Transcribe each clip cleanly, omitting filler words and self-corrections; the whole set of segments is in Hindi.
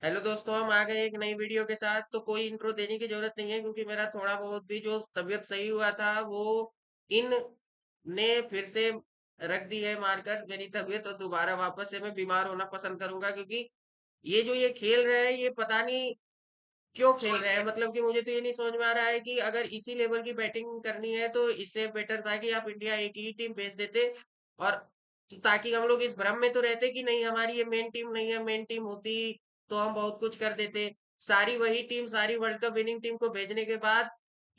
हेलो दोस्तों, हम आ गए एक नई वीडियो के साथ। तो कोई इंट्रो देने की जरूरत नहीं है क्योंकि मेरा थोड़ा बहुत भी जो तबीयत सही हुआ था वो इन ने फिर से रख दी है मारकर मेरी तबीयत। और दोबारा वापस से मैं बीमार होना पसंद करूंगा क्योंकि ये खेल रहे हैं ये पता नहीं क्यों खेल रहे हैं। मतलब कि मुझे तो ये नहीं समझ में आ रहा है कि अगर इसी लेवल की बैटिंग करनी है तो इससे बेटर था कि आप इंडिया एक ही टीम भेज देते। और ताकि हम लोग इस भ्रम में तो रहते कि नहीं हमारी ये मेन टीम नहीं है। मेन टीम होती तो हम बहुत कुछ कर देते। सारी वही टीम, सारी वर्ल्ड कप विनिंग टीम को भेजने के बाद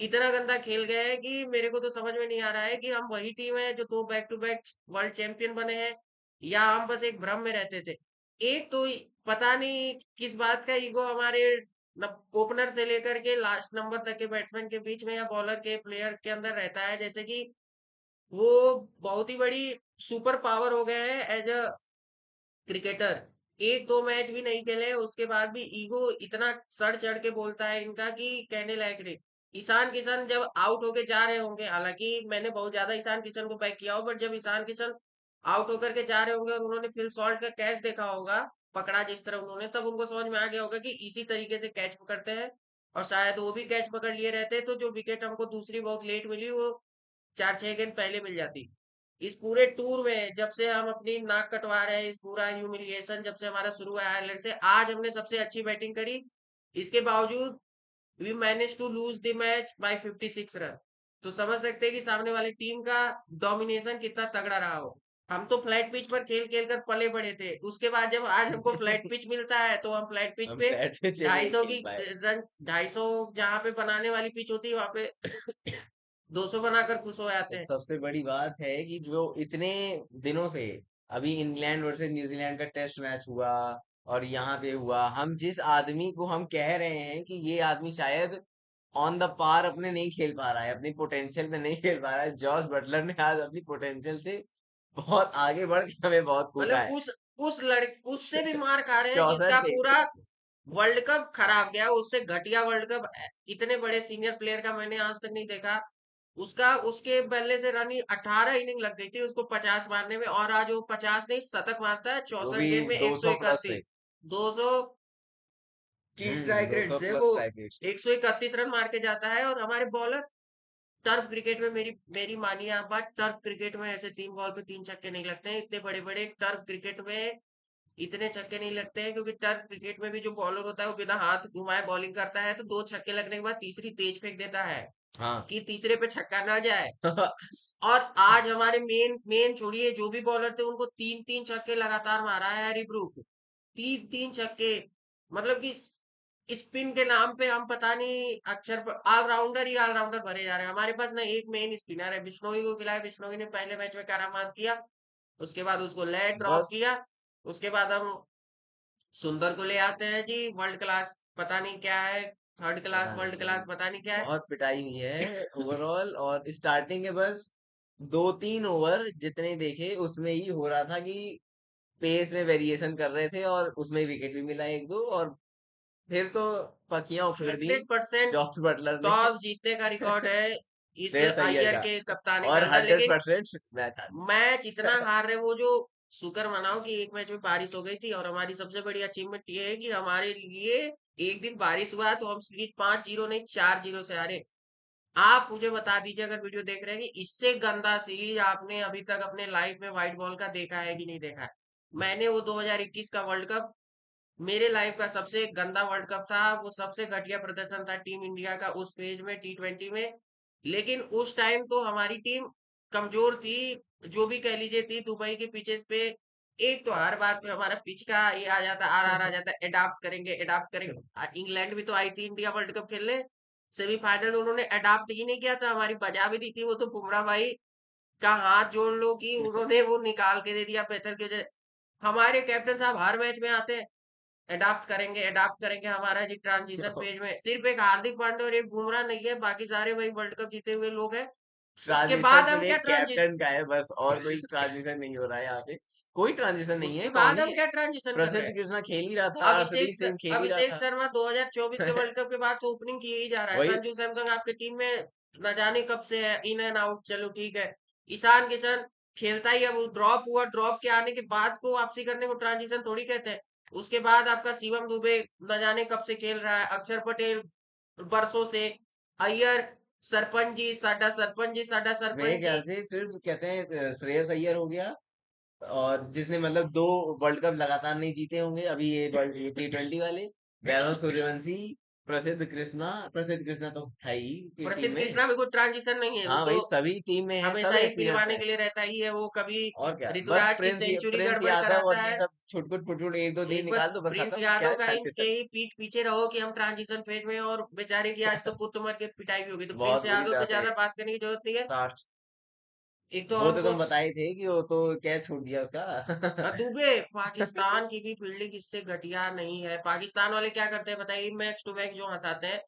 इतना गंदा खेल गया है कि मेरे को तो समझ में नहीं आ रहा है कि हम वही टीम है जो दो back to back world champion बने हैं या हम बस एक भ्रम में रहते थे। एक तो पता नहीं किस बात का ईगो हमारे ओपनर से लेकर के लास्ट नंबर तक के बैट्समैन के बीच में या बॉलर के प्लेयर्स के अंदर रहता है। जैसे कि वो बहुत ही बड़ी सुपर पावर हो गए हैं एज अ क्रिकेटर। एक दो मैच भी नहीं खेले उसके बाद भी ईगो इतना सर चढ़ के बोलता है इनका कि कहने लायक नहीं। ईशान किशन जब आउट होके जा रहे होंगे, हालांकि मैंने बहुत ज्यादा ईशान किशन को बैक किया हो, बट जब ईशान किशन आउट होकर के जा रहे होंगे और उन्होंने फिल सॉल्ट का कैच देखा होगा पकड़ा जिस तरह उन्होंने, तब उनको समझ में आ गया होगा कि इसी तरीके से कैच पकड़ते हैं। और शायद वो भी कैच पकड़ लिए रहते तो जो विकेट हमको दूसरी बहुत लेट मिली वो 4-6 गेंद पहले मिल जाती। इस पूरे टूर में जब से हम अपनी नाक कटवा रहे हैं, इस पूरा ह्यूमिलिएशन जब से हमारा शुरू हुआ है आयरलैंड से, आज हमने सबसे अच्छी बैटिंग करी। इसके बावजूद we manage to lose the match by 56 run. तो समझ सकते हैं कि सामने वाली टीम का डोमिनेशन कितना तगड़ा रहा हो। हम तो फ्लैट पिच पर खेल खेल कर पले बड़े थे, उसके बाद जब आज हमको फ्लैट पिच मिलता है तो हम फ्लैट पिच हम पे फ्लैट पे ढाई नहीं सौ खेल की पाए। रन, 250 जहां पे बनाने वाली पिच होती है वहां पे 200 बनाकर खुश हो जाते हैं। सबसे बड़ी बात है कि जो इतने दिनों से अभी इंग्लैंड वर्सेस न्यूजीलैंड का टेस्ट मैच हुआ और यहाँ पे हुआ, हम जिस आदमी को हम कह रहे हैं कि ये आदमी शायद ऑन द पार अपने नहीं खेल पा रहा है, अपनी पोटेंशियल में नहीं खेल पा रहा है, जॉस बटलर ने आज अपनी पोटेंशियल से बहुत आगे बढ़ के हमें बहुत कूटा मतलब है। उस लड़के उससे भी मार खा रहे हैं जिसका 64 थे। पूरा वर्ल्ड कप खराब गया। उससे घटिया वर्ल्ड कप इतने बड़े सीनियर प्लेयर का मैंने आज तक नहीं देखा। उसका उसके बल्ले से रन 18 इनिंग लग गई थी उसको 50 मारने में, और आज वो 50 नहीं शतक मारता है वो 64 भी गेंद में 200 प्लस 131। से। 200 की स्ट्राइक रेट 200 से प्लस वो स्ट्राइक रेट से। 131 रन मार के जाता है। और हमारे बॉलर टर्फ क्रिकेट में, मेरी मेरी मानिए आप बात, टर्फ क्रिकेट में ऐसे 3 बॉल पे 3 छक्के नहीं लगते हैं। इतने बड़े बड़े टर्फ क्रिकेट में इतने छक्के नहीं लगते हैं क्योंकि टर्फ क्रिकेट में भी जो बॉलर होता है वो बिना हाथ घुमाए बॉलिंग करता है तो 2 छक्के लगने के बाद तीसरी तेज फेंक देता है हाँ। कि तीसरे पे छक्का ना जाए। और आज हमारे मेन मेन छोड़िए, जो भी बॉलर थे उनको 3-3 छक्के लगातार मारा है हैरी ब्रूक। 3-3 छक्के। मतलब कि स्पिन के नाम पे हम पता नहीं अक्षर पर ऑलराउंडर ही ऑलराउंडर भरे जा रहे हैं। हमारे पास ना एक मेन स्पिनर है, बिश्नोई को खिलाया, बिश्नोई ने पहले मैच में करामात किया, उसके बाद उसको ले ड्रॉप बस किया। उसके बाद हम सुंदर को ले आते हैं जी, वर्ल्ड क्लास पता नहीं क्या है, थर्ड क्लास पता वर्ल्ड नहीं भाई, क्लास पता नहीं क्या है। बहुत पिटाई हुई है ओवरऑल। और स्टार्टिंग के बस 2-3 ओवर जितने देखे उसमें ही हो रहा था कि पेस में वेरिएशन कर रहे थे और उसमें विकेट भी मिला एक दो, और फिर तो पकियां उखेड़ दी 100% जॉस बटलर ने। टॉस जीतने का रिकॉर्ड है इस श्रेयस अय्यर अय्यर का। के कप्तानी के और अंदर। हंड्रेड लेकिन परसेंट मैच हार मैच इतना गया। हार रहे, वो जो शुक्र मनाओ कि एक मैच में बारिश हो गई थी। और हमारी सबसे बड़ी अचीवमेंट ये है कि हमारे लिए एक दिन बारिश हुआ तो हम सीरीज 5-0 नहीं 4-0 से हारे। आप मुझे बता दीजिए अगर वीडियो देख रहे हैं कि इससे गंदा सीरीज आपने अभी तक अपने लाइफ में व्हाइट बॉल का देखा है कि नहीं देखा है। मैंने वो 2021 का वर्ल्ड कप मेरे लाइफ का सबसे गंदा वर्ल्ड कप था। वो सबसे घटिया प्रदर्शन था टीम इंडिया का उस फेज में T20 में। लेकिन उस टाइम तो हमारी टीम कमजोर थी, जो भी कह लीजिए थी दुबई के पिचेस पे। एक तो हर बात पे हमारा पिच का ये आ जाता, आर आ जाता, अडाप्ट करेंगे अडाप्ट करेंगे। इंग्लैंड भी तो आई थी इंडिया वर्ल्ड कप खेलने, सेमीफाइनल उन्होंने अडाप्ट ही नहीं किया था, हमारी बजा भी दी थी वो तो बुमराह भाई का हाथ जोड़ लो कि उन्होंने वो निकाल के दे दिया बेहतर के वजह। हमारे कैप्टन साहब हर मैच में आते हैं, अडाप्ट करेंगे हमारा जी ट्रांजिशन पेज में सिर्फ एक हार्दिक पांड्या और एक बुमराह नहीं है, बाकी सारे वही वर्ल्ड कप जीते हुए लोग हैं। उसके ट्रांजिशन बाद हम सिर्फ क्या एक ट्रांजिशन कैप्टन का है बस, और कोई ट्रांजिशन नहीं हो रहा है यहाँ पे। कोई ट्रांजिशन नहीं है, उसके बाद हम कौन? क्या ट्रांजिशन कर रहे प्रसिद्ध हैं। कृष्णा खेल ही रहा था, अभिषेक हर्षदीप स- सिंह खेल ही रहा अभिषेक था। शर्मा 2024 के वर्ल्ड कप के बाद से ओपनिंग किए ही जा रहा है। वही। संजू सैमसंग आपकी टीम में न जाने कब से है, इन एंड आउट, चलो ठीक है। ईशान किशन खेलता ही है, वो ड्रॉप हुआ, ड्रॉप के आने के बाद को वापसी करने को ट्रांजिशन थोड़ी कहते हैं। उसके बाद आपका शिवम दुबे न जाने कब से खेल रहा है, अक्षर पटेल बरसों से, अय्यर, साडा मेरे सरपंच जी। ख्याल से सिर्फ कहते हैं श्रेयस अय्यर हो गया, और जिसने मतलब 2 वर्ल्ड कप लगातार नहीं जीते होंगे अभी ये वर्ल्ड T20 वाले, वैभव सूर्यवंशी, प्रसिद्ध कृष्णा तो है ही की टीम प्रसिद्ध में। कृष्णा में कोई ट्रांजिशन नहीं है, वो हाँ तो भाई, सभी टीम में है, सब हमेशा ही एक्सपीरियंस पिलवाने है। के लिए रहता ही है, वो कभी और क्या, बस ऋतुराज की सेंचुरी प्रिंस गड़बड़ यादव और कराता ये है। सब छुटपुट फुटफुट एक दो दिन एक बस निकाल दो, बस प्रिंस खत्म, क्या यादव का ही के ट्रांजिशन। ही पीठ पीछे रहो कि हम ट्रांजिशन फेज में हैं, और बेचारे की आज तो पुत्त मर के पिटाई भी होगी, तो प्रिंस बहुत बुरी यादव तरह पे से ज्यादा बात करने की जरूरत नहीं है। 60। एक तो वो तो हमको तुम बताए थे कि वो तो कैच छूट गया उसका। दुबे, पाकिस्तान की भी फील्डिंग इससे घटिया नहीं है। पाकिस्तान वाले क्या करते हैं बताइए, मैच टू मैच जो हंसाते हैं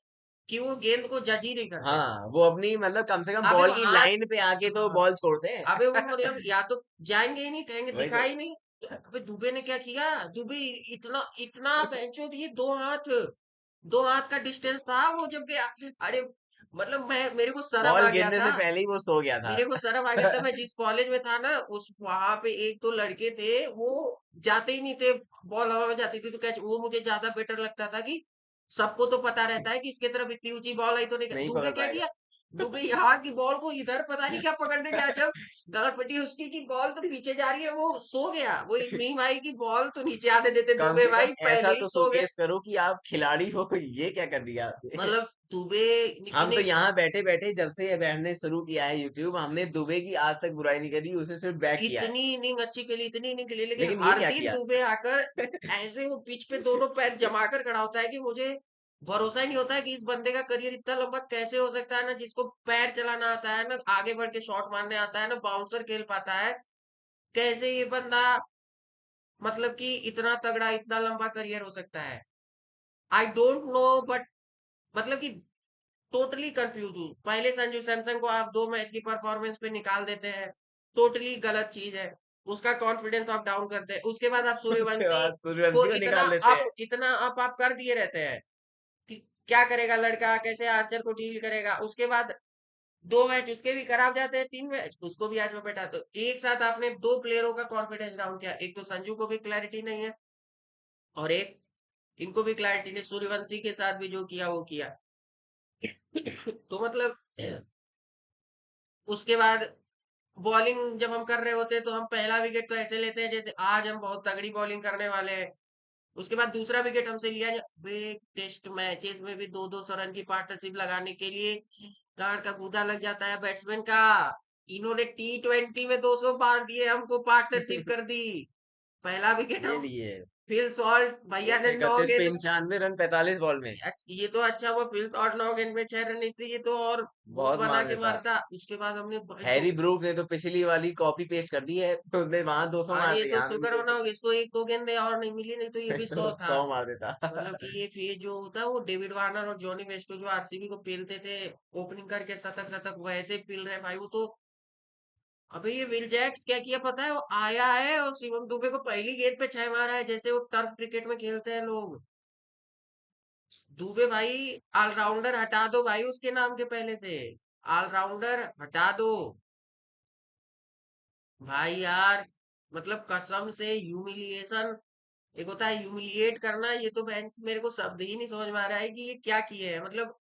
कि वो गेंद को जज ही नहीं करते हैं। हाँ, वो अपनी मतलब कम से कम अबे बॉल वो की हाथ, लाइन पे आके तो हाँ, बॉल छोड़ते हैं। अबे वो मतलब या तो जाएंगे ही नहीं, कहेंगे वही दिखा तो। ही नहीं। अबे दुबे ने क्या किया, दुबे इतना इतना बेंचो दिए, 2 हाथ का डिस्टेंस था वो जब गया। अरे मतलब मैं, मेरे को शर्म बॉल आ गया गिरने था, से पहले ही वो सो गया था। मेरे को शर्म आ गया था। मैं जिस कॉलेज में था ना, उस वहां पे एक तो लड़के थे, वो जाते ही नहीं थे, बॉल हवा में जाती थी तो कैच, वो मुझे ज्यादा बेटर लगता था कि सबको तो पता रहता है कि इसके तरफ इतनी ऊंची बॉल आई तो नहीं। नहीं दुबे पकड़ क्या पाएगा। किया, दुबे यहाँ की बॉल को इधर पता नहीं क्या पकड़ने गया, जब गांड पट्टी उसकी की बॉल तो पीछे जा रही है, वो सो गया। वो एक मीम आई की बॉल तो नीचे आने देते, कम दुबे से कम भाई ऐसा पहले ही तो सो गए। शोकेस करो कि आप खिलाड़ी हो, ये क्या कर दिया आपने। मतलब दुबे हम तो इन्हें यहाँ बैठे बैठे जब से ये हमने शुरू किया है यूट्यूब, हमने दुबे की आज तक बुराई नहीं करी, उसे सिर्फ बैक किया है। इतनी इनिंग अच्छी खेली, इतनी इनिंग खेली, लेकिन लेकिन ये हर क्या दिन किया। दुबे आकर ऐसे वो पिच पे दोनों पैर जमा कर खड़ा होता है कि मुझे भरोसा ही नहीं होता है कि इस बंदे का करियर इतना लंबा कैसे हो सकता है, ना जिसको पैर चलाना आता है, ना आगे बढ़ के शॉट मारने आता है, ना बाउंसर खेल पाता है। कैसे ये बंदा, मतलब कि इतना तगड़ा, इतना लंबा करियर हो सकता है। आई डोंट नो, बट मतलब कि टोटली कंफ्यूज हूँ। पहले संजू सैमसन को आप 2 मैच की परफॉर्मेंस पे निकाल देते हैं, टोटली गलत चीज है। उसका कॉन्फिडेंस आप डाउन करते हैं, उसके बाद आप उसके सूर्यवंशी बाद को सूर्यवंशी को इतना निकाल देते हैं। अप, आप कर दिए रहते हैं कि क्या करेगा लड़का, कैसे आर्चर को डील करेगा। उसके बाद 2 मैच उसके भी खराब जाते हैं, 3 मैच उसको भी आज में बैठा, तो एक साथ आपने 2 प्लेयरों का कॉन्फिडेंस डाउन किया। एक तो संजू को भी क्लैरिटी नहीं है, और एक इनको भी क्लैरिटी नहीं, सूर्यवंशी के साथ भी जो किया वो किया। तो मतलब उसके बाद बॉलिंग जब हम कर रहे होते हैं तो हम पहला विकेट तो ऐसे लेते हैं जैसे आज हम बहुत तगड़ी बॉलिंग करने वाले हैं। उसके बाद दूसरा विकेट हमसे लिया टेस्ट मैचेस में भी 2-2 रन की पार्टनरशिप लगाने के लिए गांड का गूदा लग जाता है बैट्समैन का। इन्होंने T20 में 200 मार दिए, हमको पार्टनरशिप कर दी। पहला विकेट ये हम, लिए फिल सॉल्ट भैया ने 9 131 पे गेंद 95 रन 45 बॉल में। ये तो अच्छा हुआ, फिल सॉल्ट 9 गेंद में 6 रन नहीं थी, ये तो और भूत बहुत बना मार के देता। मारता। उसके बाद हमने भाई तो, हैरी ब्रूक ने तो पिछली वाली कॉपी पेस्ट कर दी है, उसने वहां 200 अरे मार ये दिए, तो यहाँ पे भी शुक्र होना 200। होगा इसको, 1-2 गेंदे और नहीं मिली, नहीं तो ये भी 100 था। 100 मार देता। मतलब कि ये फेज जो होता है, वो डेविड वार्नर और जॉनी वेस्टो जो आरसीबी को पेलते थे ओपनिंग करके शतक शतक, वैसे पेल रहे हैं भाई वो तो। अबे ये विल जैक्स क्या किया पता है, वो आया है और शिवम दुबे को पहली गेंद पे 6 मारा है, जैसे वो टर्फ क्रिकेट में खेलते हैं लोग। दुबे भाई, ऑलराउंडर हटा दो भाई उसके नाम के पहले से, ऑलराउंडर हटा दो भाई यार। मतलब कसम से ह्यूमिलिएशन, एक होता है ह्यूमिलिएट करना, ये तो बहन मेरे को शब्द ही नहीं समझ में आ रहा है कि ये क्या किए हैं। मतलब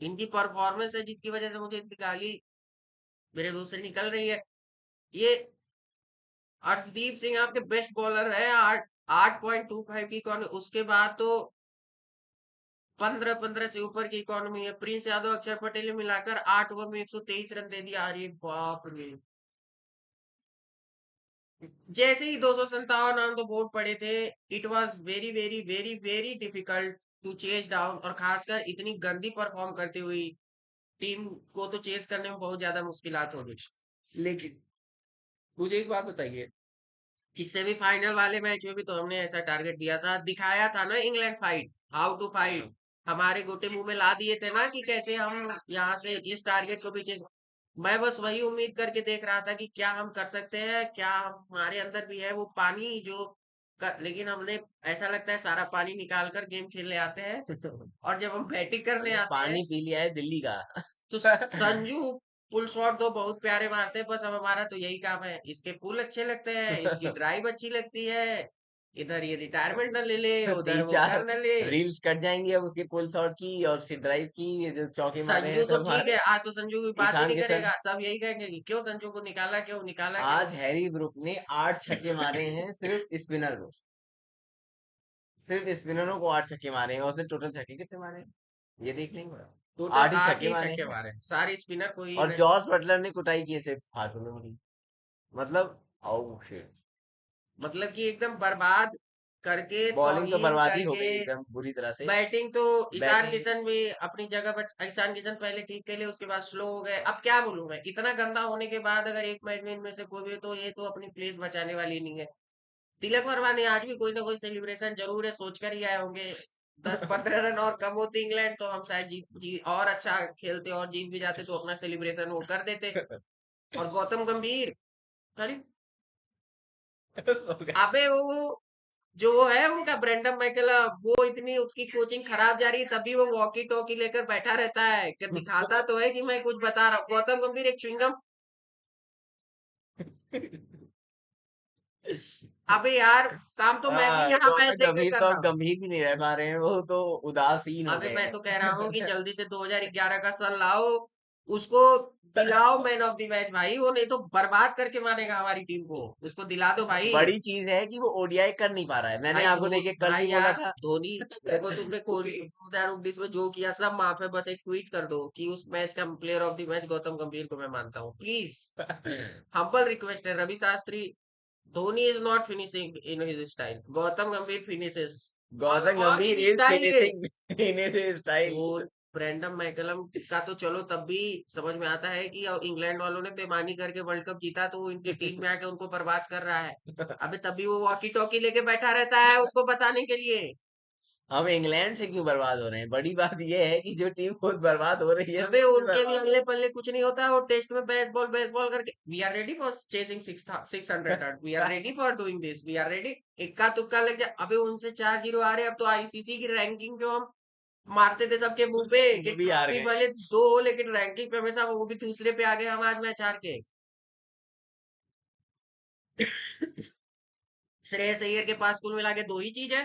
इनकी परफॉर्मेंस है जिसकी वजह से मुझे इतनी गाली मेरे मुंह से निकल रही है। ये अर्शदीप सिंह आपके बेस्ट बॉलर है, 8.25 की इकॉनमी, उसके बाद तो 15-15 से ऊपर की इकोनॉमी है। प्रिंस यादव अक्षर पटेल ने मिलाकर 8 ओवर में 123 रन दे दिया। अरे बाप रे, जैसे ही 257 रन तो बोर्ड पड़े थे, it was very very very very difficult to chase down, और खासकर इतनी गंदी परफॉर्म करती हुई टीम को तो चेस करने में बहुत ज्यादा मुश्किलात होगी। लेकिन मुझे एक बात बताइए कि सेमीफाइनल वाले मैच में भी तो हमने ऐसा टारगेट दिया था, दिखाया था ना England fight, how to fight, हमारे गोटे मुंह में ला दिए थे ना कि कैसे हम यहाँ से इस टारगेट को पीछे। मैं बस वही उम्मीद करके देख रहा था कि क्या हम कर सकते हैं, क्या हमारे अंदर भी है वो पानी जो लेकिन हमने, ऐसा लगता है सारा पानी निकाल कर गेम खेलने आते हैं, और जब हम बैटिंग करने मतलब आते हैं पानी पी लिया है दिल्ली का। तो संजू पुल शॉट दो बहुत प्यारे मारते हैं, बस अब हमारा तो यही काम है, इसके पुल अच्छे लगते हैं, इसकी ड्राइव अच्छी लगती है, इधर ये रिटायरमेंट न ले ले, उधर तीन वो चार कर न ले। रील्स कट जाएंगी अब उसके पुल शॉट की और उसकी ड्राइव की, ये जो चौके मारे हैं संजू तो सब ठीक है, हमारे। आज तो संजू की बात ही ईशान नहीं किशन, करेगा, सब यही कहेंगे कि क्यों संजू को निकाला, क्यों निकाला, क्यों। आज हैरी ब्रुक ने 8 छक्के मारे हैं सिर्फ स्पिनर को, सिर्फ स्पिनरों को 8 छक्के मारे हैं, और उसने टोटल छक्के कितने मारे हैं ये देख लेंगे। टोटल 8 ही छक्के 8 ही मारे छक्के हैं। मारे, सारे स्पिनर को ही और ने। जॉस बटलर ने कुटाई की है सिर्फ हाथों में, मतलब ओ शिट। मतलब कि एकदम बर्बाद करके, बॉलिंग तो तौहीन बर्बादी हो करके। गई एकदम बुरी तरह से। बैटिंग तो ईशान बैटिंग, किशन भी अपनी जगह पर, ईशान किशन पहले ठीक खेले, उसके बाद स्लो हो गए, अब क्या बोलूं मैं, इतना गंदा होने के बाद अगर एक मैच में इनमें से कोई भी, तो ये तो अपनी प्लेस बचाने वाली नहीं है। तिलक वर्मा ने आज भी कोई ना कोई सेलिब्रेशन जरूर है, सोच कर ही आए होंगे। 10-15 रन और कम होती इंग्लैंड तो हम शायद जीत जी और अच्छा खेलते और जीत भी जाते, तो अपना सेलिब्रेशन वो कर देते। और गौतम गंभीर, अरे सो गए। अबे वो जो वो है उनका ब्रेंडम मैकला, वो इतनी उसकी कोचिंग खराब जा रही है, तभी वो वॉकी टॉकी लेकर बैठा रहता है कि दिखाता तो है कि मैं कुछ बता रहा हूँ। गौतम गंभीर एक च्युइंगम। अबे यार, काम तो मैं भी यहाँ मैच गौतम देख देख गंभीर कर तो रहा अब हूँ। गंभीर भी नहीं रह पा रहे हैं, वो तो उदासीन हो अबे गए मैं तो कह रहा हूँ कि हैं। जल्दी से 2011 का सन लाओ, उसको दिलाओ मैन ऑफ द मैच भाई, वो नहीं तो बर्बाद करके मारेगा हमारी टीम को, उसको दिला दो भाई। बड़ी चीज है कि वो ओडीआई कर नहीं पा रहा है, मैंने भाई आपको देखिए कल भाई भी बोला यार, था। धोनी, देखो तुमने कोहली 2019 में जो किया सब माफ है, बस एक ट्वीट कर दो कि उस मैच का player of the match Gautam Gambhir को मैं मानता हूँ, प्लीज। हम्बल रिक्वेस्ट है, Ravi Shastri. Dhoni is not finishing in his style, Gautam Gambhir finishes Gautam और गंभीर इन इज स्टाइल के। Finishing in his style. तो ब्रेंडम मैकलम का तो चलो तब भी समझ में आता है कि इंग्लैंड वालों ने बेईमानी करके वर्ल्ड कप जीता, तो वो इनकी टीम में आके उनको बर्बाद कर रहा है। अबे तभी वो वॉकी टॉकी लेके बैठा रहता है उनको बताने के लिए। हम इंग्लैंड से क्यों बर्बाद हो रहे हैं, बड़ी बात यह है कि जो टीम खुद बर्बाद हो रही है अबे उससे उनके भी बर्बाद अगले पल्ले कुछ नहीं होता, वो टेस्ट में बेसबॉल करके we are ready for chasing 600 run, we are ready for doing this, we are ready. इक्का तुक्का लग जाए, अबे उनसे 4-0 आ रहे, अब तो आईसीसी की रैंकिंग जो हम मारते थे सबके मुंह पे हो। कि वो भी हार ट्रॉफी गए। भले दो हो लेकिन रैंकिंग पे हमेशा वो भी दूसरे पे आ गए, हम आज मैच हार के। श्रेयस अय्यर के पास कुल मिला के दो ही चीज है,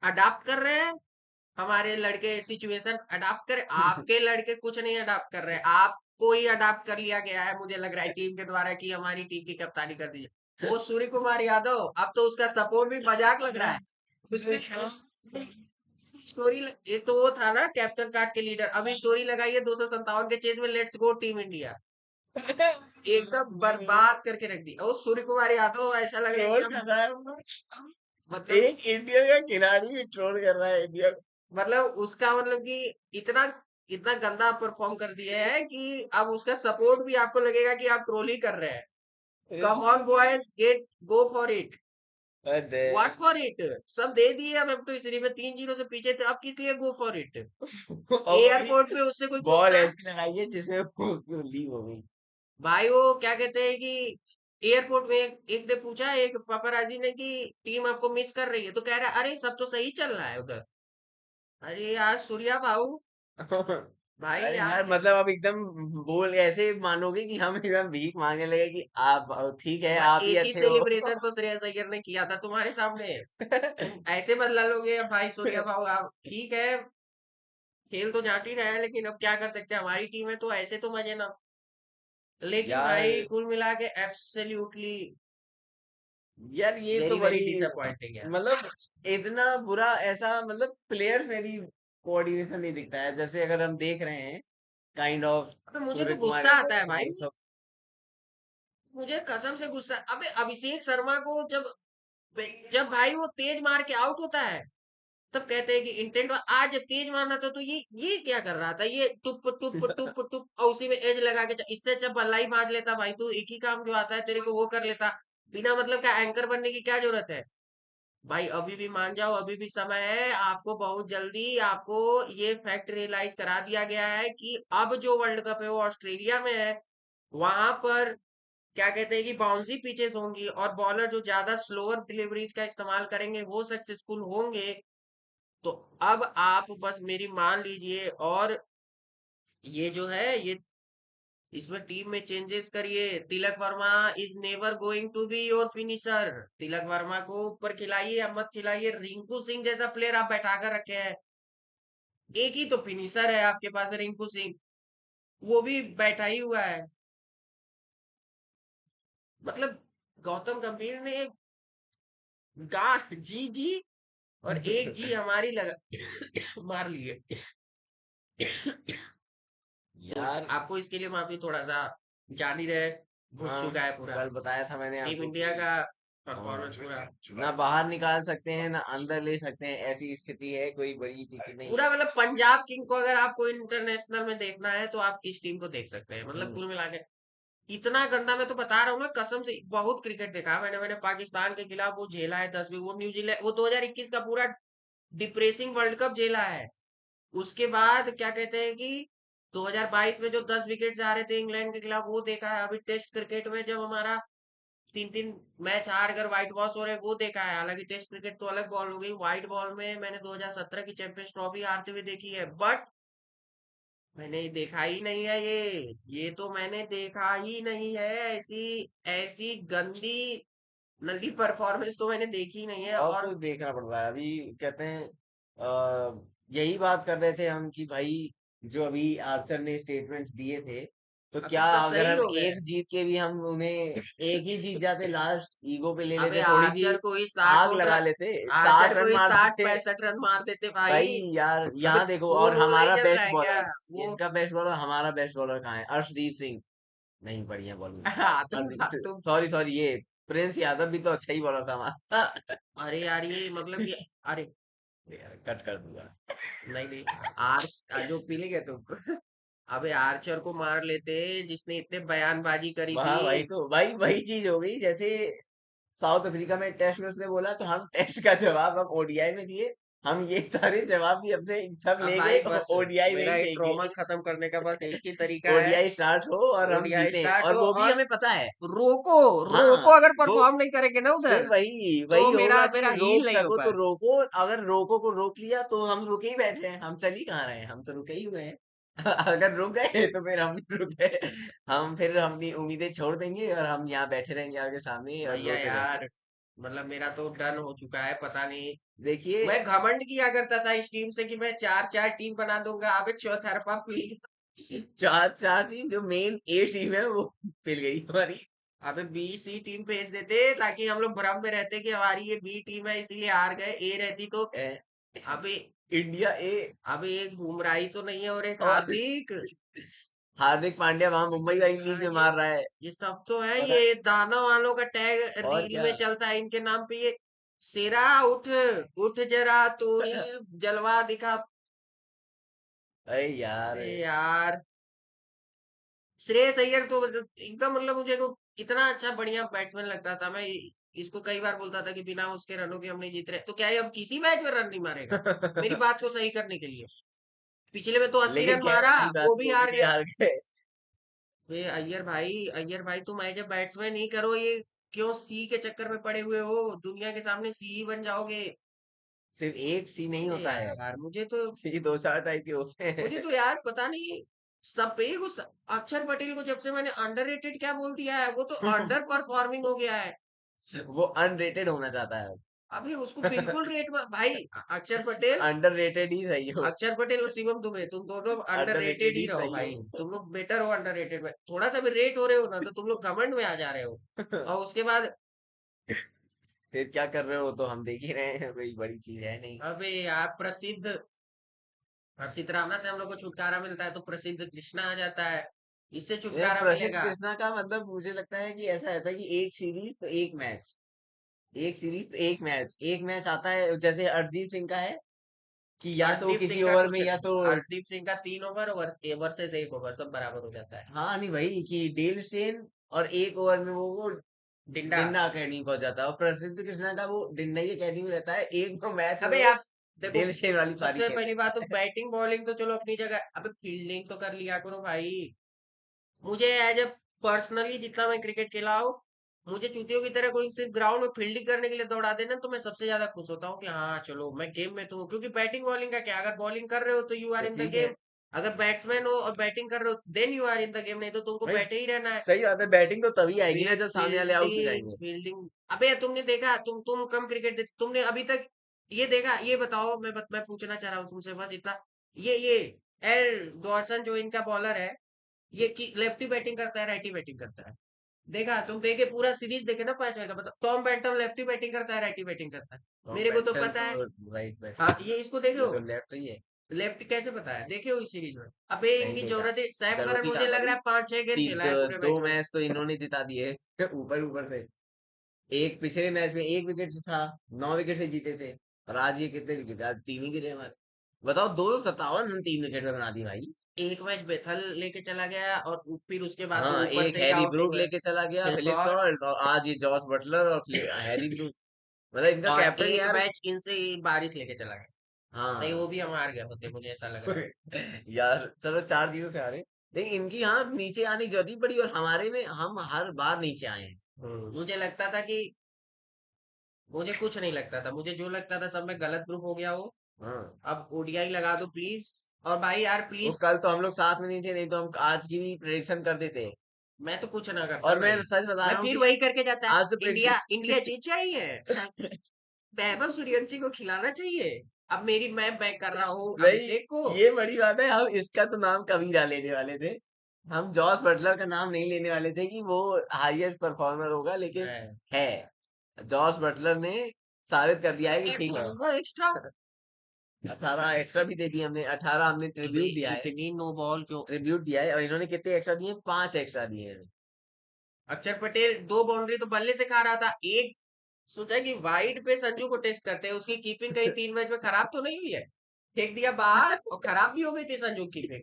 अडाप्ट कर रहे हैं, हमारे लड़के सिचुएशन अडाप्ट करे, आपके लड़के कुछ नहीं अडाप्ट कर रहे हैं, आपको ही अडाप्ट कर लिया गया है मुझे लग रहा है टीम के द्वारा कि हमारी टीम की कप्तानी कर दीजिए। वो सूर्य कुमार यादव, अब तो उसका सपोर्ट भी मजाक लग रहा है। उसने स्टोरी एक तो वो था ना कैप्टन कार्ड के लीडर, अभी स्टोरी लगाई है 257 के चेज में, लेट्स गो टीम इंडिया, एकदम बर्बाद करके रख दी। और सूर्य कुमार यादव ऐसा लग रहा है कि ट्रोल अब कर रहा है वो। मतलब एक इंडिया का खिलाड़ी भी ट्रोल कर रहा है इंडिया मतलब उसका मतलब कि इतना इतना गंदा परफॉर्म कर दिया है कि अब उसका सपोर्ट भी आपको लगेगा कि आप ट्रोल ही कर रहे हैं। Come on boys, get go for it, अरे व्हाट फॉर इट, सब दे दिए, अब हम तो इस सीरीज में 3-0 से पीछे थे, अब किस लिए गो फॉर इट। और वही एयरपोर्ट पे उससे कोई बॉल पूछता है, ऐसी लगाई है जिसमें वो लीव हो गई। भाई वो क्या कहते हैं कि एयरपोर्ट में एक ने पूछा, एक पापराजी ने, कि टीम आपको मिस कर रही है, तो कह रहा है अरे सब तो सही चल रहा है उधर। अरे यार सूर्या भाऊ, भाई अरे यार, यार मतलब अब एकदम बोल ऐसे मानोगे कि हम एकदम भीख मांगने लगे कि आप ठीक है आप ही एक ही अच्छे हो। सेलिब्रेशन तो श्रेयस अय्यर ने किया था तुम्हारे सामने, तुम ऐसे बदला लोगे अब भाई सूर्या भाऊ, आप ठीक है, खेल तो जाट ही रहा है, लेकिन अब क्या कर सकते हैं, हमारी टीम है तो ऐसे तो मजे ना। लेकिन यार, भाई कुल मिला के एब्सोल्युटली यार ये तो वेरी बड़ी, वेरी डिसअपॉइंटिंग है। मतलब इतना बुरा ऐसा, मतलब प्लेयर्स में भी कोऑर्डिनेशन नहीं दिखता है, जैसे अगर हम देख रहे हैं काइंड ऑफ अबे मुझे सूर्य तो कुमार गुस्सा आता है यादव भाई, ये सब। मुझे कसम से गुस्सा, अबे अभिषेक शर्मा को जब जब भाई वो तेज मार के आउट होता है, तब कहते हैं कि इंटेंट, आज जब तेज मारना था तो ये क्या कर रहा था, ये टुप टुप टुप टुप और उसी में एज लगा के इससे अच्छा बल्ला ही मार लेता भाई, तू एक ही काम क्यों आता है तेरे को, वो कर लेता, बिना मतलब का एंकर बनने की क्या जरूरत है। भाई अभी भी मान जाओ, अभी भी समय है, आपको बहुत जल्दी आपको ये फैक्ट रियलाइज करा दिया गया है कि अब जो वर्ल्ड कप है वो ऑस्ट्रेलिया में है, वहां पर क्या कहते हैं कि बाउंसी पिचेस होंगी और बॉलर जो ज्यादा स्लोअर डिलीवरीज का इस्तेमाल करेंगे वो सक्सेसफुल होंगे। तो अब आप बस मेरी मान लीजिए, और ये जो है ये इसमें टीम में चेंजेस करिए। Tilak Varma is never going to be your finisher. Tilak Varma को ऊपर खिलाइए या मत खिलाइए, रिंकू सिंह जैसा प्लेयर आप बैठा कर रखे हैं। एक ही तो फिनिशर है आपके पास, रिंकू सिंह, वो भी बैठा ही हुआ है। मतलब गौतम गंभीर ने एक गांठ जी जी और एक जी हमारी लगा मार लिए। तो यार आपको इसके लिए माफी, थोड़ा सा जान ही रहे, घुस हाँ, चुका है पूरा कल बताया था मैंने टीम आपको इंडिया कि का हाँ, परफॉर्मेंस पूरा। ना बाहर निकाल सकते हैं ना अंदर ले सकते हैं, ऐसी स्थिति है, कोई बड़ी चीज नहीं है। पूरा मतलब पंजाब किंग को अगर आपको इंटरनेशनल में देखना है तो आप इस टीम को देख सकते हैं। मतलब हम्म, कुल मिला के इतना गंदा, मैं तो बता रहा हूँ ना कसम से, बहुत क्रिकेट देखा है मैंने। पाकिस्तान के खिलाफ वो झेला है 10 भी, वो न्यूजीलैंड, वो 2021 का पूरा डिप्रेसिंग वर्ल्ड कप झेला है। उसके बाद क्या कहते हैं कि 2022 में जो 10 विकेट जा रहे थे इंग्लैंड के खिलाफ, वो देखा है। अभी टेस्ट क्रिकेट में जब हमारा 3-3 मैच हार कर व्हाइट वॉश हो रहे, वो देखा है। हालांकि टेस्ट क्रिकेट तो अलग बॉल हो गई, व्हाइट बॉल में मैंने 2017 की चैंपियंस ट्रॉफी हारते हुए देखी है, बट मैंने देखा ही नहीं है ये तो मैंने देखा ही नहीं है। ऐसी ऐसी गंदी नली परफॉर्मेंस तो मैंने देखी ही नहीं है। और और तो देखना पड़ रहा है अभी। कहते हैं यही बात कर रहे थे हम कि भाई जो अभी आर्चर ने स्टेटमेंट दिए थे, तो अभी क्या सब अगर सही हम हो गए। एक जीत के भी हम उन्हें एक ही जीत जाते, लास्ट ईगो पे ले अबे लेते, थोड़ी सी आर्चर को ही 60 आग लगा लेते, आर्चर 60 को रन ही मार 60 देते। 65 रन मार देते भाई। भाई यार अबे यहाँ देखो, वो और रूल नहीं हमारा चल रहा बेस्ट है क्या बॉलर, वो? इनका बेस्ट बॉलर, हमारा बेस्ट बॉलर कहाँ है? अर्शदीप सिंह नहीं, बढ़िया बॉलिंग। हाँ, तुम सॉरी सॉरी, ये प्रिंस यादव भी तो अच्छा ही बॉलर था हमारा। अरे यार ये मतलब ये, अरे यार कट कर दूंगा। नहीं नहीं, जो पी लेंगे तुम। अबे आर्चर को मार लेते जिसने इतने बयानबाजी करी थी। वहां वही तो, भाई वही चीज हो गई जैसे साउथ अफ्रीका में टेस्ट में उसने बोला, तो हम टेस्ट का जवाब हम ओडीआई में दिए। हम ये सारे जवाब भी अपने सब अब ले भाई गए, बस ओडीआई में मेरा ही एक देंगे। ट्रॉमा खत्म करने का बस एक ही तरीका है। ओडीआई स्टार्ट हो और हम ओडीआई जीते, स्टार्ट और हो वो भी और हमें पता है। रोको, हाँ, रोको अगर वो परफॉर्म नहीं करेंगे ना सिर्फ उधर, वही तो वही मेरा होगा कि मेरा हील रोक नहीं हो सको तो पाए। रोको। अगर रोको को रोक लिया तो हम रुके ही बैठे हैं, हम चल ही कहाँ रहे हैं, हम तो रुके ही हुए हैं। अगर रुक गए तो फिर हम नहीं रुक गए, हम फिर अपनी उम्मीदें छोड़ देंगे और हम यहाँ बैठे रहेंगे आपके सामने और भैया रोते रहेंगे। यार, मतलब मेरा तो डन हो चुका है, पता नहीं। देखिए, मैं घमंड किया करता था इस टीम से कि मैं 4-4 टीम बना दूंगा। अबे चौतरफा फील्ड। चार चार टीम, जो मेन ए टीम है वो पिल गई हमारी। अबे बी सी टीम भेज देते ताकि हम लोग भ्रम में रहते कि हमारी ये बी टीम है इसीलिए हार गए। ए रहती तो ए, अबे इंडिया ए। अबे एक बुमराह ही तो नहीं है और एक और हार्दिक। हार्दिक पांड्या वहां मुंबई वाली लीग हाँ, में मार रहा है। ये सब तो है। और ये दाना वालों का टैग और रील क्या। में चलता है इनके नाम पे। ये शेरा उठ, उठ जरा तू ही जलवा दिखा। अरे यार, अरे यार, श्रेयस अय्यर तो मतलब एकदम, मतलब मुझे को इतना अच्छा बढ़िया बैट्समैन लगता था। मैं इसको कई बार बोलता था कि बिना उसके रनों के हम नहीं जीत रहे, तो क्या ये अब किसी मैच में रन नहीं मारेगा? मेरी बात को सही करने के लिए पिछले में तो 80 लेकिन रन मारा, कहने की बात वो भी वो भी हार नहीं गए। हार गए। वे अय्यर भाई तुम एज ए बैट्समैन ही करो ये, क्यों सी के चक्कर में पड़े हुए हो? दुनिया के सामने सी ही बन जाओगे। सिर्फ एक सी नहीं अरे होता है, यार सी दो चार टाइप के होते मुझे हैं। तो यार पता नहीं, सब पे को अक्षर पटेल को जब से मैंने अंडररेटेड क्या बोल दिया है, वो तो अंडर परफॉर्मिंग हो गया है। वो अनरेटेड होना चाहता है। अभी उसको बिल्कुल रेट में भाई, अक्षर पटेल, अंडररेटेड ही सही हो। अक्षर पटेल और शिवम दुबे, तुम दोनों अंडररेटेड अंडररेटेड ही ही रहो सही भाई। हो। तुम लोग बेटर हो अंडररेटेड में, थोड़ा सा भी रेट हो रहे हो ना तो तुम लोग घमंड में आ जा रहे हो। और उसके बाद फिर क्या कर रहे हो तो हम देख ही रहे हैं, कोई बड़ी चीज है नहीं। अबे आप प्रसिद्ध हर्षित रावना से हम लोग को छुटकारा मिलता है तो प्रसिद्ध कृष्णा आ जाता है, इससे ये छुटकारा प्रसिद्ध मिलेगा। कृष्णा का मतलब मुझे लगता है कि ऐसा रहता है कि एक सीरीज तो एक मैच, एक सीरीज तो एक मैच, एक मैच आता है जैसे अर्शदीप सिंह का है कि या तो अर्शदीप किसी सिंह का ओवर में कुछ, या तो अर्शदीप सिंह का 3 ओवर वर्सेस 1 ओवर सब बराबर हो जाता है। हाँ नहीं भाई कि डेल स्टेन, और एक ओवर में वो डिंडा। डिंडा अकेडमी पहुंच जाता है। और प्रसिद्ध कृष्णा का वो डिंडा ही अकेडमी रहता है, एक दो मैच में अबे वो आप देखो, डेल स्टेन वाली पारी सबसे खेल। पहली बात तो बैटिंग बॉलिंग तो चलो अपनी जगह, अबे फील्डिंग तो कर लिया करो भाई। मुझे एज ए पर्सनली जितना मैं क्रिकेट खेला हूँ, मुझे चूतियों की तरह कोई सिर्फ ग्राउंड में फील्डिंग करने के लिए दौड़ा देना तो मैं सबसे ज्यादा खुश होता हूँ कि हाँ चलो मैं गेम में तो हूँ। क्योंकि बैटिंग बॉलिंग का क्या, अगर बॉलिंग कर रहे हो तो यू आर तो इन द ठीक है, गेम। अगर बैट्समैन हो और बैटिंग कर रहे हो then you are in the game, नहीं तो तुमको भाई बैठे ही रहना है। सही बात है, बैटिंग तो तभी आएगी ना जब सामने वाले आउट हो फील्डिंग जाएंगे। फील्डिंग। अबे तुमने देखा, तुम कम क्रिकेट देखते, तुमने अभी तक ये देखा? ये बताओ, मैं पूछना चाह रहा हूँ तुमसे बस इतना। ये एल डॉर्सन जो इनका बॉलर है, ये की लेफ्टी बैटिंग करता है राइटी बैटिंग करता है? देखा? तुम देखे पूरा सीरीज देखे ना, पता चलेगा। बताओ, टॉम बेंटम लेफ्टी बैटिंग करता है राइटी बैटिंग करता है? टॉम मेरे को तो बेंटन पता है। तो राइट हाँ, बैट्समैन है। ये इसको देखे ये हो? तो लेफ्ट ही है। लेफ्ट कैसे पता है? देखे हो इस सीरीज में? अबे नहीं इनकी देखा, जरूरत है, सैम जरूरत करन ही मुझे कहाँ लग रहा पड़ी। है 5-6 गेम खेला है पूरे दो मैच में। मैच तो इन्होंने जिता दिए ऊपर ऊपर से। एक पिछले मैच में एक विकेट था, 9 विकेट से जीते थे। और आज ये कितने विकेट, आज 3 ही गिरे हमारे। बताओ, 257 रन 3 विकेट में बना दी भाई। एक मैच बेथल लेके चला गया, और फिर उसके बाद तो हाँ, ऊपर एक से ही हैरी आउट ब्रूक हुए। लेके चला गया, फिलिप फिलसॉर। सॉल्ट, और आज ये जॉस बटलर और हैरी ब्रूक। मतलब इनका और कैप्टन एक यार। मैच इनसे ही बारिश लेके चला गया। नहीं, वो हाँ। भी हम हार गए होते, मुझे ऐसा लग रहा है। यार चलो 4-0 से हारे, लेकिन इनकी हाँ नीचे आने की जरूरत पड़ी, और हमारे में हम हर बार नीचे आए हैं। मुझे लगता था कि मुझे कुछ नहीं लगता था, मुझे जो लगता था सब में गलत प्रूफ हो गया हो। हाँ। अब ओडीआई लगा दो प्लीज। और भाई यार वो प्लीज। कल तो हम लोग साथ में नहीं थे, नहीं तो हम आज की भी प्रेडिक्शन कर देते। मैं तो कुछ ना करता और मैं भाई। सच बता मैं रहा हूँ फिर कि वही करके जाता है। आज तो इंडिया प्रेडिक्शन इंडिया जीत जाइए। वैभव सूर्यवंशी को खिलाना चाहिए। अब मैं बैक कर रहा हूँ भाई, अभिषेक को। ये बड़ी बात है, हम इसका तो नाम कभी ना लेने वाले थे। हम जॉस बटलर का नाम नहीं लेने वाले थे कि वो हाईएस्ट परफॉर्मर होगा, लेकिन है। है। जॉस बटलर ने साबित कर दिया है कि ठीक है। एक्स्ट्रा। 18 एक्स्ट्रा भी दे दिए हमने, 18 हमने अबे ट्रिब्यूट दिया है। इतनी नो बॉल क्यों? ट्रिब्यूट दिया है, और इन्होंने कितने एक्स्ट्रा दिए, 5 एक्स्ट्रा दिए हैं। अक्षर पटेल 2 बाउंड्री तो बल्ले से खा रहा था। एक सोचा कि वाइड पे संजू को टेस्ट करते हैं, उसकी कीपिंग कहीं 3 मैच में खराब तो नहीं हुई है? फेंक दिया बाहर, और खराब भी हो गई थी संजू की कीपिंग।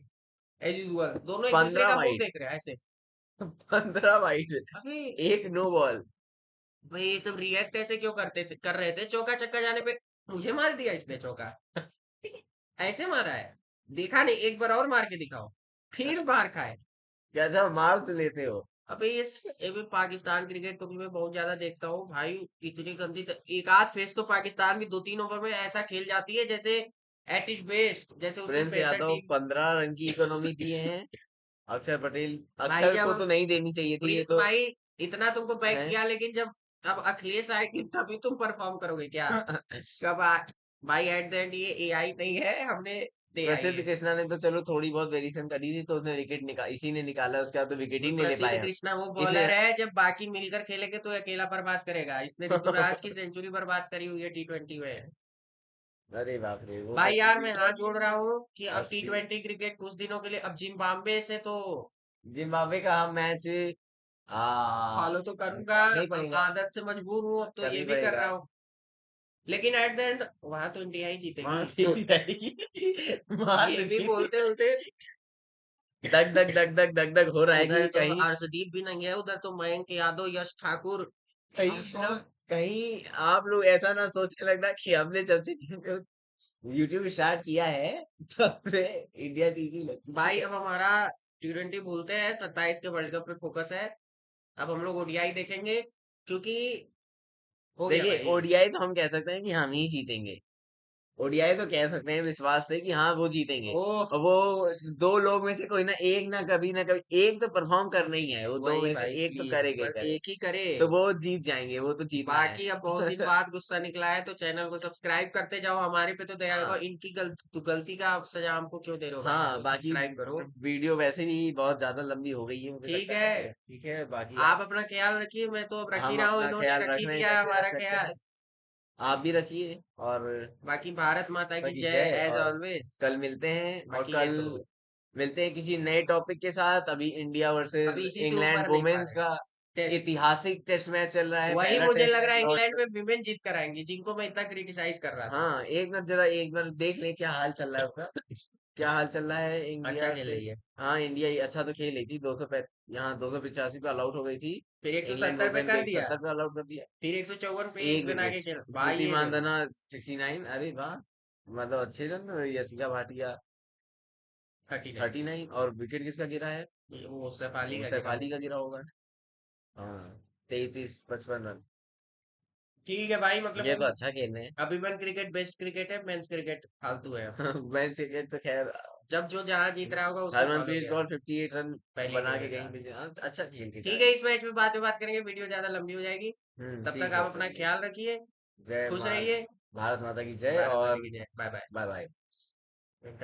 एज यूजुअल दोनों एक दूसरे 15 का मुंह वाइड। देख रहे हैं ऐसे। 15 वाइड। अबे एक नो बॉल। भाई, ये सब रिएक्ट ऐसे क्यों कर रहे थे चौका छक्का जाने पे? मुझे मार दिया इसने चौका। ऐसे मारा है? देखा नहीं, एक बार और मार के दिखाओ। फिर मार खाए। क्या जब मार तो लेते हो। अबे ये भी पाकिस्तान क्रिकेट तो भी मैं बहुत ज्यादा देखता हूँ भाई। इतनी गंदी एक आध फेस तो पाकिस्तान भी 2-3 ओवर में ऐसा खेल जाती है जैसे एट इज बेस्ट, जैसे उससे प्रिंस बेहतर यादव टीम। 15 रन की इकोनॉमी दिए हैं। अक्षर पटेल, भाई अक्षर जब को तो नहीं देनी चाहिए थी ये प्रिंस तो। भाई इतना तुमको बैक है। किया, लेकिन जब अब अखिलेश आएगी तभी तुम परफॉर्म करोगे क्या? कब भाई एट द एंड ये एआई नहीं है, हमने दे आई प्रसिद्ध है। कृष्णा ने तो चलो थोड़ी बहुत वेरिएशन करी थी, तो उसने विकेट निकाल, इसी ने निकाला, उसके बाद तो विकेट वो ही नहीं ले प्रसिद्ध पाए हम। कृष्णा वो इसने। बॉलर है, जब बाकी मिलकर खेलेंगे तो ये अकेला बर्बाद करेगा। इसने ऋतुराज की सेंचुरी बर्बाद करी हुई है T20 में। अरे बाप रे, वो भाई करी यार थी मैं हाथ तो जोड़ रहा हूँ कि अब असली। T20 क्रिकेट कुछ दिनों के लिए, अब जिम्बाब्वे से तो जिम्बाब्वे का हम मैच फॉलो तो करूंगा। करना ही अब पड़ेगा। आदत से मजबूर हूँ, अब तो करना ये ही भी कर पड़ेगा। रहा हूँ। लेकिन एट द एंड वहां तो इंडिया ही वहां जीतेगी। भी जाएगी। वहां ये तो भी जीत। बोलते बोलते धक धक धक धक धक धक हो रहा है उधर कि तो कहीं, अर्शदीप भी नहीं है, उधर तो मयंक यादव, यश ठाकुर। कहीं ना, कहीं आप लोग ऐसा ना सोचने लगना कि हमने जब से यूट्यूब स्टार्ट किया है तब से इंडिया टीवी लगी भाई है। अब हमारा T20 भूलते हैं, 27 के वर्ल्ड कप पे फोकस है। अब हम लोग ओडीआई देखेंगे, क्योंकि हो गया देखिए, भाई। ओडीआई तो हम कह सकते हैं कि हम ही जीतेंगे। ओडीआई तो कह सकते हैं विश्वास से कि हाँ वो जीतेंगे। ओह। और वो दो लोग में से कोई ना कभी एक तो परफॉर्म करना ही है, वो दो वही में से भाई एक तो प्लीज करेगा ही बस करे। एक ही करे। तो वो जीत जाएंगे, वो तो जीतना है। बाकी अब बहुत दिन बाद गुस्सा निकला है तो चैनल को सब्सक्राइब करते जाओ, हमारे पे तो दया रखो। हाँ। इनकी गलती का आप सजा हमको क्यों दे रहे हो भाई? हाँ, हमको बाकी सब्सक्राइब करो। वीडियो वैसे भी बहुत ज्यादा लंबी हो गई है, मुझे ठीक लगता है। है। ठीक है, बाकी आप आप, अपना ख्याल रखिए, मैं तो अब रख ही हम रहा हूँ, अपना इन्होंने ख्याल रख रख ही रहे हैं दिया है जैसे रख हमारा सकते ख्याल। हैं। आप भी रखिए। और बाकी भारत माता की बाकी जय जय। एज और ऑलवेज। कल मिलते हैं, और बाकी ये कल तो मिलते हैं किसी नए टॉपिक के साथ। अभी इंडिया वर्सेस अभी इसी से इंग्लैंड ऊपर नहीं पा वुमेन्स रहे। का टेस्ट। ऐतिहासिक टेस्ट मैच चल रहा है, वही पहला मुझे टेस्ट लग रहा मैच है इंग्लैंड लॉर्ड्स। में विमेन जीत कर आएंगी, जिनको मैं इतना क्रिटिसाइज कर रहा था। हाँ, एक बार देख लें क्या हाल चल रहा है उसका। क्या हाल चल रहा है अच्छा इंडिया खेल से। रही है। हाँ, इंडिया अच्छा तो खेल रही थी, 285 पे ऑल आउट हो गई थी। फिर इंग्लैंड 170 पे वुमेन को कर दिया। 170 पे ऑल आउट कर दिया। फिर 154 पे एक एक बना विकेट, के खेल भाई, स्मृति ये देखो। मानधना 69, अरे वाह। मतलब अच्छे रन, यशिका भाटिया 39। 39, और विकेट किसका गिरा है। वो सैफाली वो का गिरा सैफाली होगा। का गिरा होगा। हाँ, 33-55 रन। ठीक है भाई, मतलब ये तो अच्छा खेल रहे अभी वन क्रिकेट बेस्ट क्रिकेट है, मेंस क्रिकेट फालतू है अब। हैं। मैच क्रिकेट तो खैर जब जो जहां जीत रहा होगा उसको फॉलो हरमनप्रीत किया कौर 58 रन पहले ही बना के खेलेगा। कहीं भी अच्छा खेल के ठीक है, जाए। इस मैच में बाद में बात करेंगे, वीडियो ज्यादा लंबी हो जाएगी। तब तक ठीक है, आप अपना चलिए। ख्याल रखिए, जय खुश माँ, रहिए। भारत माता की जय। भारत माता और की जय, बाय बाय। Bye bye.